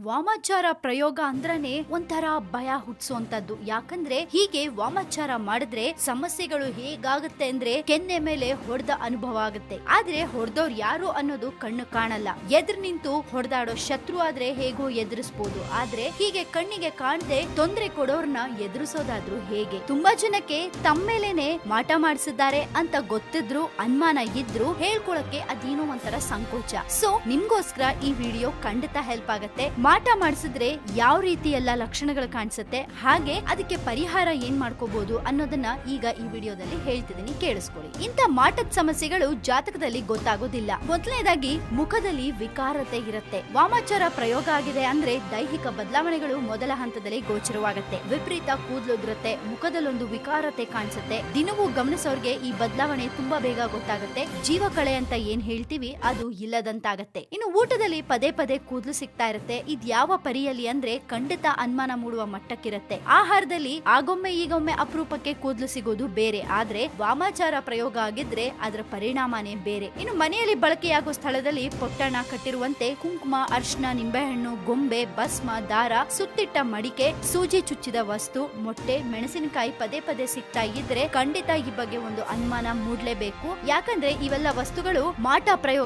ವಾಮಾಚಾರ ಪ್ರಯೋಗ ಅಂದ್ರನೆ ಒಂಥರ ಭಯ ಹುಟ್ಸುವಂತದ್ದು. ಯಾಕಂದ್ರೆ ಹೀಗೆ ವಾಮಾಚಾರ ಮಾಡಿದ್ರೆ ಸಮಸ್ಯೆಗಳು ಹೇಗಾಗುತ್ತೆ ಅಂದ್ರೆ ಕೆನ್ನೆ ಮೇಲೆ ಹೊಡೆದ ಅನುಭವ ಆಗುತ್ತೆ. ಆದ್ರೆ ಹೊಡೆದವ್ರು ಯಾರು ಅನ್ನೋದು ಕಣ್ಣು ಕಾಣಲ್ಲ. ಎದುರು ನಿಂತು ಹೊಡೆದಾಡೋ ಶತ್ರು ಆದ್ರೆ ಹೇಗೋ ಎದುರಿಸಬಹುದು. ಆದ್ರೆ ಹೀಗೆ ಕಣ್ಣಿಗೆ ಕಾಣದೆ ತೊಂದರೆ ಕೊಡೋರ್ನ ಎದುರಿಸೋದಾದ್ರೂ ಹೇಗೆ? ತುಂಬಾ ಜನಕ್ಕೆ ತಮ್ಮೇಲೇನೆ ಮಾಟ ಮಾಡಿಸಿದ್ದಾರೆ ಅಂತ ಗೊತ್ತಿದ್ರು ಅನುಮಾನ ಇದ್ರು ಹೇಳ್ಕೊಳಕ್ಕೆ ಅದೇನೋ ಒಂಥರ ಸಂಕೋಚ. ಸೊ ನಿಮ್ಗೋಸ್ಕರ ಈ ವಿಡಿಯೋ ಖಂಡಿತ ಹೆಲ್ಪ್ ಆಗತ್ತೆ. ಮಾಟ ಮಾಡಿಸಿದ್ರೆ ಯಾವ ರೀತಿ ಎಲ್ಲ ಲಕ್ಷಣಗಳು ಕಾಣಿಸುತ್ತೆ, ಹಾಗೆ ಅದಕ್ಕೆ ಪರಿಹಾರ ಏನ್ ಮಾಡ್ಕೋಬಹುದು ಅನ್ನೋದನ್ನ ಈಗ ಈ ವಿಡಿಯೋದಲ್ಲಿ ಹೇಳ್ತಿದ್ದೀನಿ, ಕೇಳಿಸ್ಕೊಳ್ಳಿ. ಇಂತ ಮಾಟದ ಸಮಸ್ಯೆಗಳು ಜಾತಕದಲ್ಲಿ ಗೊತ್ತಾಗೋದಿಲ್ಲ. ಮೊದಲನೇದಾಗಿ ಮುಖದಲ್ಲಿ ವಿಕಾರತೆ ಇರುತ್ತೆ. ವಾಮಾಚಾರ ಪ್ರಯೋಗ ಆಗಿದೆ ಅಂದ್ರೆ ದೈಹಿಕ ಬದಲಾವಣೆಗಳು ಮೊದಲ ಹಂತದಲ್ಲಿ ಗೋಚರವಾಗುತ್ತೆ. ವಿಪರೀತ ಕೂದಲುದಿರುತ್ತೆ, ಮುಖದಲ್ಲೊಂದು ವಿಕಾರತೆ ಕಾಣಿಸುತ್ತೆ. ದಿನವೂ ಗಮನಿಸೋರ್ಗೆ ಈ ಬದಲಾವಣೆ ತುಂಬಾ ಬೇಗ ಗೊತ್ತಾಗುತ್ತೆ. ಜೀವಕಳೆ ಅಂತ ಏನ್ ಹೇಳ್ತೀವಿ ಅದು ಇಲ್ಲದಂತಾಗತ್ತೆ. ಇನ್ನು ಊಟದಲ್ಲಿ ಪದೇ ಪದೇ ಕೂದಲು ಸಿಗ್ತಾ ಇರುತ್ತೆ. ಇದ್ ಯಾವ ಪರಿಯಲ್ಲಿ ಅಂದ್ರೆ ಖಂಡಿತ ಅನುಮಾನ ಮೂಡುವ ಮಟ್ಟಕ್ಕಿರುತ್ತೆ. ಆಹಾರದಲ್ಲಿ ಆಗೊಮ್ಮೆ ಈಗೊಮ್ಮೆ ಅಪರೂಪಕ್ಕೆ ಕೂದಲು ಸಿಗೋದು ಬೇರೆ, ಆದ್ರೆ ವಾಮಾಚಾರ ಪ್ರಯೋಗ ಆಗಿದ್ರೆ ಅದರ ಪರಿಣಾಮನೇ ಬೇರೆ. ಇನ್ನು ಮನೆಯಲ್ಲಿ ಬಳಕೆಯಾಗುವ ಸ್ಥಳದಲ್ಲಿ ಪೊಟ್ಟಣ ಕಟ್ಟಿರುವಂತೆ ಕುಂಕುಮ, ಅರ್ಶನ, ನಿಂಬೆಹಣ್ಣು, ಗೊಂಬೆ, ಭಸ್ಮ, ದಾರ, ಸುತ್ತಿಟ್ಟ ಮಡಿಕೆ, ಸೂಜಿ ಚುಚ್ಚಿದ ವಸ್ತು, ಮೊಟ್ಟೆ, ಮೆಣಸಿನಕಾಯಿ ಪದೇ ಪದೇ ಸಿಗ್ತಾ ಇದ್ರೆ ಖಂಡಿತ ಈ ಬಗ್ಗೆ ಒಂದು ಅನುಮಾನ ಮೂಡ್ಲೇಬೇಕು. ಯಾಕಂದ್ರೆ ಇವೆಲ್ಲ ವಸ್ತುಗಳು ಮಾಟ ಪ್ರಯೋಗ